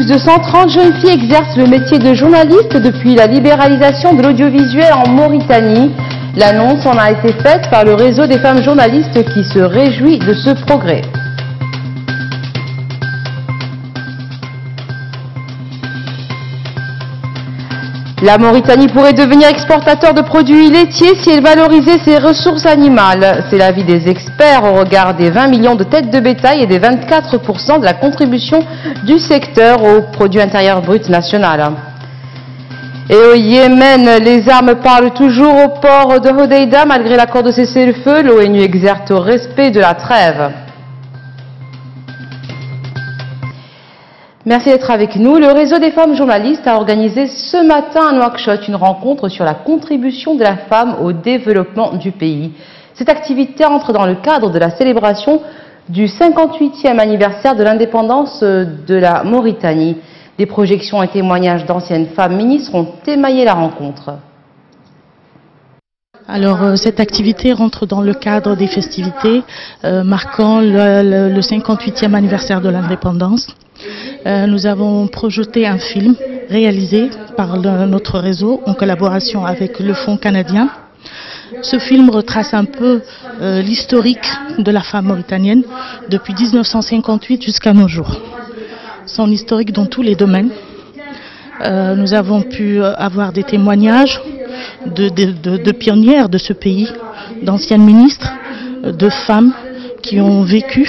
Plus de 130 jeunes filles exercent le métier de journaliste depuis la libéralisation de l'audiovisuel en Mauritanie. L'annonce en a été faite par le réseau des femmes journalistes qui se réjouit de ce progrès. La Mauritanie pourrait devenir exportateur de produits laitiers si elle valorisait ses ressources animales. C'est l'avis des experts au regard des 20 millions de têtes de bétail et des 24% de la contribution du secteur au produit intérieur brut national. Et au Yémen, les armes parlent toujours au port de Hodeïda. Malgré l'accord de cessez-le-feu, l'ONU exerce au respect de la trêve. Merci d'être avec nous. Le réseau des femmes journalistes a organisé ce matin à Nouakchott une rencontre sur la contribution de la femme au développement du pays. Cette activité entre dans le cadre de la célébration du 58e anniversaire de l'indépendance de la Mauritanie. Des projections et témoignages d'anciennes femmes ministres ont émaillé la rencontre. Alors, cette activité rentre dans le cadre des festivités marquant le 58e anniversaire de l'indépendance. Nous avons projeté un film réalisé par notre réseau en collaboration avec le Fonds canadien. Ce film retrace un peu l'historique de la femme mauritanienne depuis 1958 jusqu'à nos jours. Son historique dans tous les domaines. Nous avons pu avoir des témoignages de pionnières de ce pays, d'anciennes ministres, de femmes qui ont vécu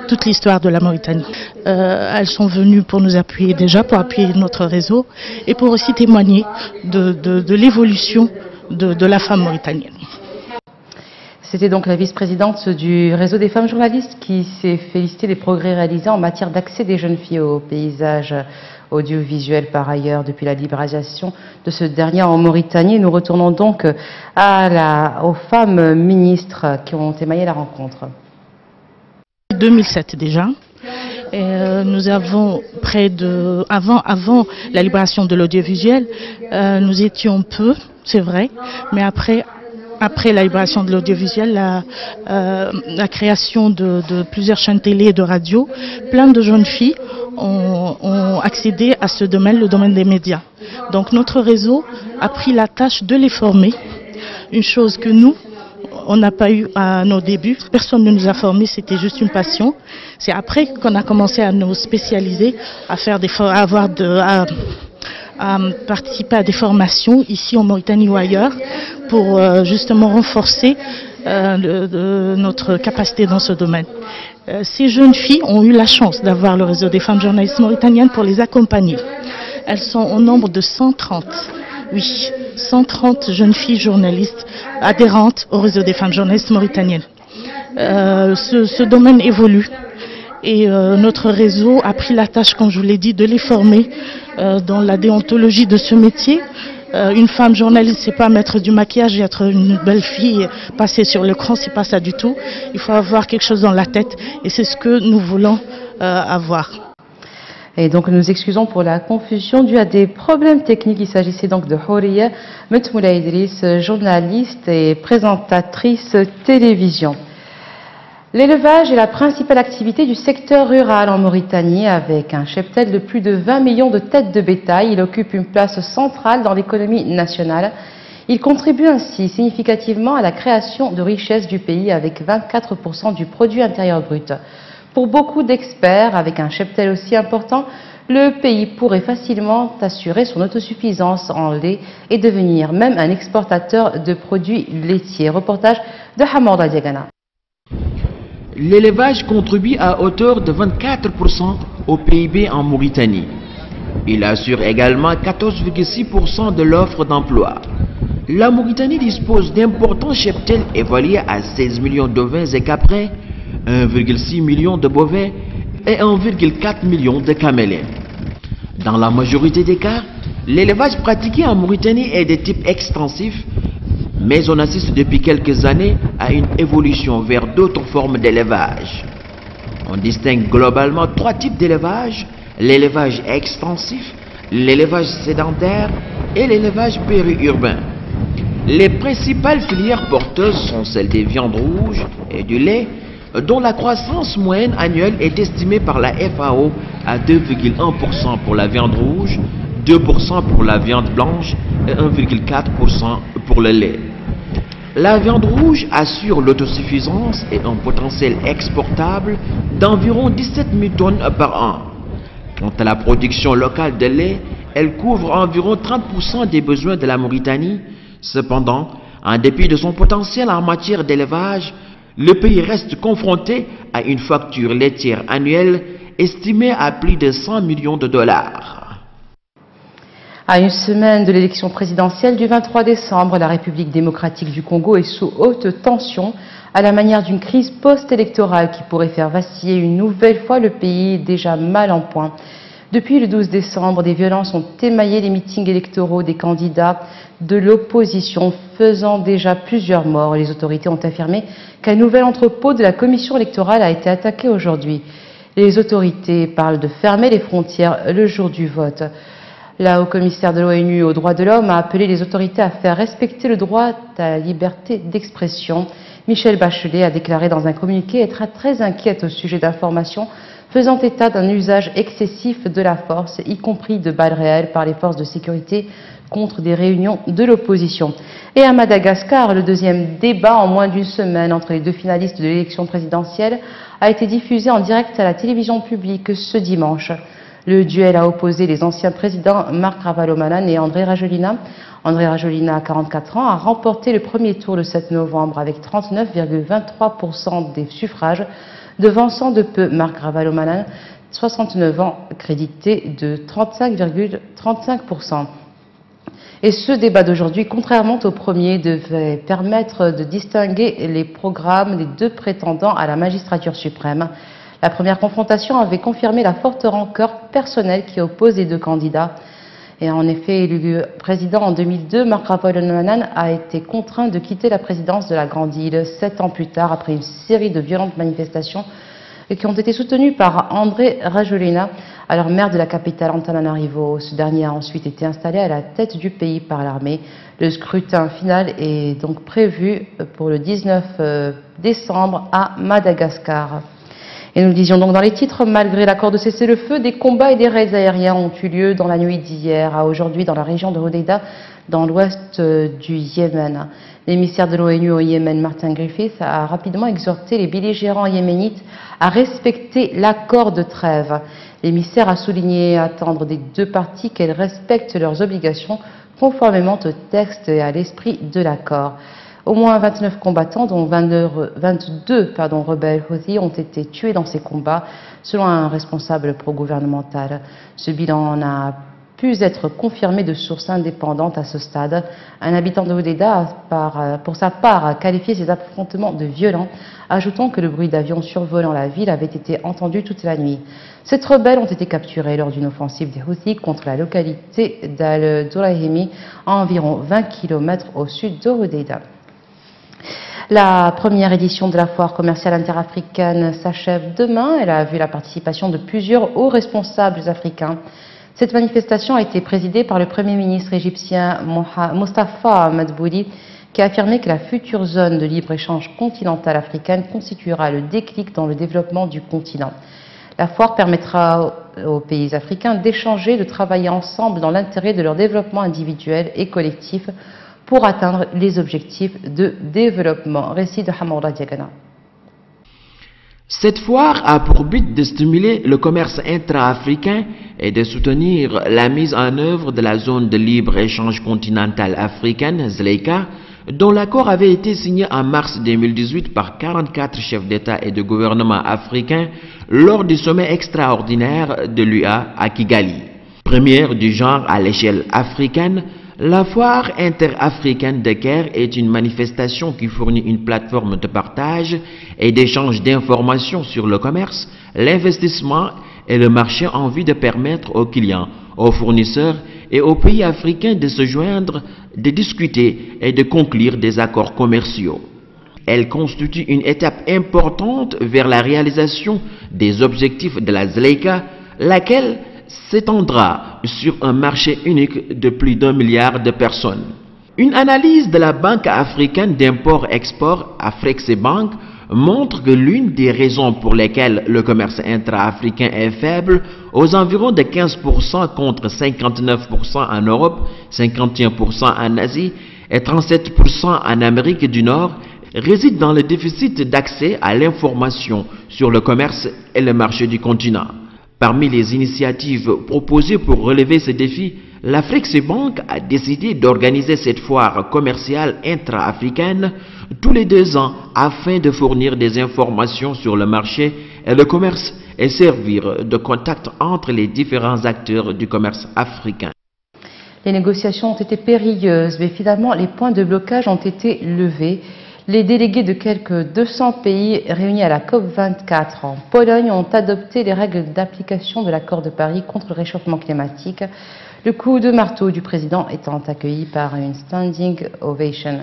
toute l'histoire de la Mauritanie. Elles sont venues pour nous appuyer déjà, pour appuyer notre réseau et pour aussi témoigner de l'évolution de la femme mauritanienne. C'était donc la vice-présidente du réseau des femmes journalistes qui s'est félicitée des progrès réalisés en matière d'accès des jeunes filles au paysage audiovisuel par ailleurs depuis la libéralisation de ce dernier en Mauritanie. Nous retournons donc aux femmes ministres qui ont émaillé la rencontre. 2007 déjà. Et nous avons avant la libération de l'audiovisuel, nous étions peu, c'est vrai, mais après la libération de l'audiovisuel, la création de plusieurs chaînes télé et de radio, plein de jeunes filles ont accédé à ce domaine, le domaine des médias. Donc notre réseau a pris la tâche de les former, une chose que nous, on n'a pas eu à nos débuts. Personne ne nous a formés, c'était juste une passion. C'est après qu'on a commencé à nous spécialiser, à participer à des formations ici en Mauritanie ou ailleurs pour justement renforcer notre capacité dans ce domaine. Ces jeunes filles ont eu la chance d'avoir le réseau des femmes journalistes mauritaniennes pour les accompagner. Elles sont au nombre de 130. Oui, 130 jeunes filles journalistes adhérentes au réseau des femmes journalistes mauritaniennes. Ce domaine évolue et notre réseau a pris la tâche, comme je vous l'ai dit, de les former dans la déontologie de ce métier. Une femme journaliste, c'est pas mettre du maquillage et être une belle fille et passer sur l'écran, c'est pas ça du tout. Il faut avoir quelque chose dans la tête et c'est ce que nous voulons avoir. Et donc nous excusons pour la confusion due à des problèmes techniques. Il s'agissait donc de Houriya Metmoula Idriss, journaliste et présentatrice télévision. L'élevage est la principale activité du secteur rural en Mauritanie avec un cheptel de plus de 20 millions de têtes de bétail. Il occupe une place centrale dans l'économie nationale. Il contribue ainsi significativement à la création de richesses du pays avec 24% du produit intérieur brut. Pour beaucoup d'experts, avec un cheptel aussi important, le pays pourrait facilement assurer son autosuffisance en lait et devenir même un exportateur de produits laitiers. Reportage de Hamoura Diagana. L'élevage contribue à hauteur de 24% au PIB en Mauritanie. Il assure également 14,6% de l'offre d'emploi. La Mauritanie dispose d'importants cheptels évalués à 16 millions d'ovins et caprins, 1,6 million de bovins et 1,4 million de camélins. Dans la majorité des cas, l'élevage pratiqué en Mauritanie est de type extensif, mais on assiste depuis quelques années à une évolution vers d'autres formes d'élevage. On distingue globalement trois types d'élevage: l'élevage extensif, l'élevage sédentaire et l'élevage périurbain. Les principales filières porteuses sont celles des viandes rouges et du lait, dont la croissance moyenne annuelle est estimée par la FAO à 2,1% pour la viande rouge, 2% pour la viande blanche et 1,4% pour le lait. La viande rouge assure l'autosuffisance et un potentiel exportable d'environ 17 000 tonnes par an. Quant à la production locale de lait, elle couvre environ 30% des besoins de la Mauritanie. Cependant, en dépit de son potentiel en matière d'élevage, le pays reste confronté à une facture laitière annuelle estimée à plus de 100 millions de dollars. À une semaine de l'élection présidentielle du 23 décembre, la République démocratique du Congo est sous haute tension, à la manière d'une crise post-électorale qui pourrait faire vaciller une nouvelle fois le pays déjà mal en point. Depuis le 12 décembre, des violences ont émaillé les meetings électoraux des candidats de l'opposition, faisant déjà plusieurs morts. Les autorités ont affirmé qu'un nouvel entrepôt de la commission électorale a été attaqué aujourd'hui. Les autorités parlent de fermer les frontières le jour du vote. La haut-commissaire de l'ONU aux droits de l'homme a appelé les autorités à faire respecter le droit à la liberté d'expression. Michelle Bachelet a déclaré dans un communiqué être très inquiète au sujet d'informations faisant état d'un usage excessif de la force, y compris de balles réelles par les forces de sécurité contre des réunions de l'opposition. Et à Madagascar, le deuxième débat en moins d'une semaine entre les deux finalistes de l'élection présidentielle a été diffusé en direct à la télévision publique ce dimanche. Le duel a opposé les anciens présidents Marc Ravalomanane et André Rajoelina. André Rajoelina, à 44 ans, a remporté le premier tour le 7 novembre avec 39,23% des suffrages, devançant de peu Marc Ravalomanane, 69 ans, crédité de 35,35%. Et ce débat d'aujourd'hui, contrairement au premier, devait permettre de distinguer les programmes des deux prétendants à la magistrature suprême. La première confrontation avait confirmé la forte rancœur personnelle qui oppose les deux candidats. Et en effet, élu président en 2002, Marc Ravalomanane a été contraint de quitter la présidence de la Grande Île 7 ans plus tard, après une série de violentes manifestations qui ont été soutenues par André Rajoelina, alors maire de la capitale Antananarivo. Ce dernier a ensuite été installé à la tête du pays par l'armée. Le scrutin final est donc prévu pour le 19 décembre à Madagascar. Et nous le disions donc dans les titres, malgré l'accord de cessez-le-feu, des combats et des raids aériens ont eu lieu dans la nuit d'hier à aujourd'hui dans la région de Hodeïda, dans l'ouest du Yémen. L'émissaire de l'ONU au Yémen, Martin Griffiths, a rapidement exhorté les belligérants yéménites à respecter l'accord de trêve. L'émissaire a souligné attendre des deux parties qu'elles respectent leurs obligations conformément au texte et à l'esprit de l'accord. Au moins 29 combattants, dont 22 rebelles Houthis, ont été tués dans ces combats, selon un responsable pro-gouvernemental. Ce bilan n'a pu être confirmé de sources indépendantes à ce stade. Un habitant de Hodeïda, pour sa part, a qualifié ces affrontements de violents, ajoutant que le bruit d'avions survolant la ville avait été entendu toute la nuit. Sept rebelles ont été capturés lors d'une offensive des Houthis contre la localité d'Al-Dourahimi, à environ 20 km au sud de Hodeïda. La première édition de la foire commerciale interafricaine s'achève demain. Elle a vu la participation de plusieurs hauts responsables africains. Cette manifestation a été présidée par le Premier ministre égyptien Mostafa Madbouli, qui a affirmé que la future zone de libre-échange continentale africaine constituera le déclic dans le développement du continent. La foire permettra aux pays africains d'échanger, de travailler ensemble dans l'intérêt de leur développement individuel et collectif pour atteindre les objectifs de développement. Récit de Hamoura Diagana. Cette foire a pour but de stimuler le commerce intra-africain et de soutenir la mise en œuvre de la zone de libre-échange continentale africaine, ZLECA, dont l'accord avait été signé en mars 2018 par 44 chefs d'État et de gouvernement africains lors du sommet extraordinaire de l'UA à Kigali. Première du genre à l'échelle africaine, la foire interafricaine de Caire est une manifestation qui fournit une plateforme de partage et d'échange d'informations sur le commerce, l'investissement et le marché en vue de permettre aux clients, aux fournisseurs et aux pays africains de se joindre, de discuter et de conclure des accords commerciaux. Elle constitue une étape importante vers la réalisation des objectifs de la ZLECA, laquelle s'étendra sur un marché unique de plus d'1 milliard de personnes. Une analyse de la Banque africaine d'import-export, Afreximbank, montre que l'une des raisons pour lesquelles le commerce intra-africain est faible, aux environs de 15% contre 59% en Europe, 51% en Asie et 37% en Amérique du Nord, réside dans le déficit d'accès à l'information sur le commerce et le marché du continent. Parmi les initiatives proposées pour relever ce défi, l'Afreximbank a décidé d'organiser cette foire commerciale intra-africaine tous les 2 ans afin de fournir des informations sur le marché et le commerce et servir de contact entre les différents acteurs du commerce africain. Les négociations ont été périlleuses, mais finalement les points de blocage ont été levés. Les délégués de quelques 200 pays réunis à la COP24 en Pologne ont adopté les règles d'application de l'accord de Paris contre le réchauffement climatique, le coup de marteau du président étant accueilli par une standing ovation.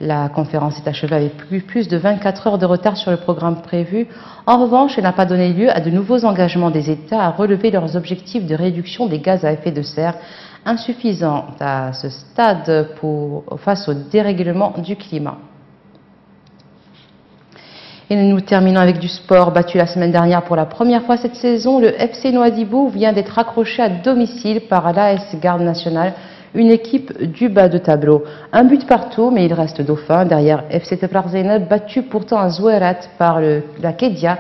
La conférence est achevée avec plus de 24 heures de retard sur le programme prévu. En revanche, elle n'a pas donné lieu à de nouveaux engagements des États à relever leurs objectifs de réduction des gaz à effet de serre, insuffisants à ce stade face au dérèglement du climat. Et nous terminons avec du sport. Battu la semaine dernière pour la première fois cette saison, le FC Nouadhibou vient d'être accroché à domicile par l'AS Garde Nationale, une équipe du bas de tableau. Un but partout, mais il reste dauphin derrière FC Tefrar Zeynep, battu pourtant à Zouerat par la Kedia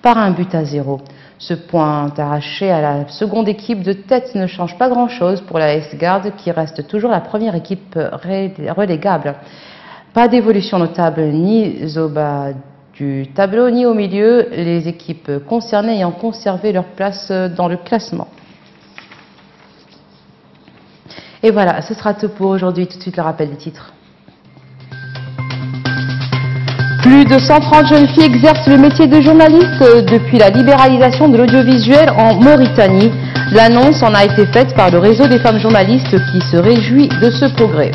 par 1-0. Ce point arraché à la seconde équipe de tête ne change pas grand-chose pour l'AS Garde qui reste toujours la première équipe relégable. Pas d'évolution notable ni au bas du tableau ni au milieu, les équipes concernées ayant conservé leur place dans le classement. Et voilà, ce sera tout pour aujourd'hui. Tout de suite le rappel des titres. Plus de 130 jeunes filles exercent le métier de journaliste depuis la libéralisation de l'audiovisuel en Mauritanie. L'annonce en a été faite par le réseau des femmes journalistes qui se réjouit de ce progrès.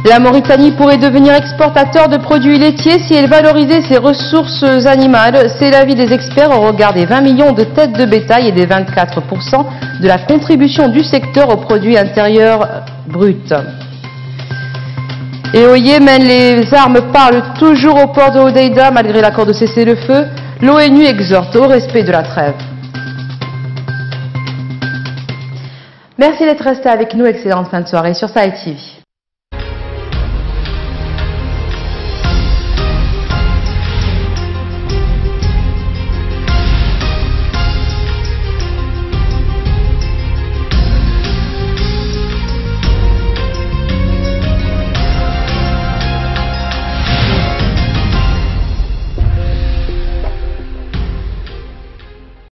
La Mauritanie pourrait devenir exportateur de produits laitiers si elle valorisait ses ressources animales. C'est l'avis des experts au regard des 20 millions de têtes de bétail et des 24% de la contribution du secteur au produit intérieur brut. Et au Yémen, les armes parlent toujours au port de Hodeïda malgré l'accord de cessez-le-feu. L'ONU exhorte au respect de la trêve. Merci d'être resté avec nous. Excellente fin de soirée sur Sahel TV.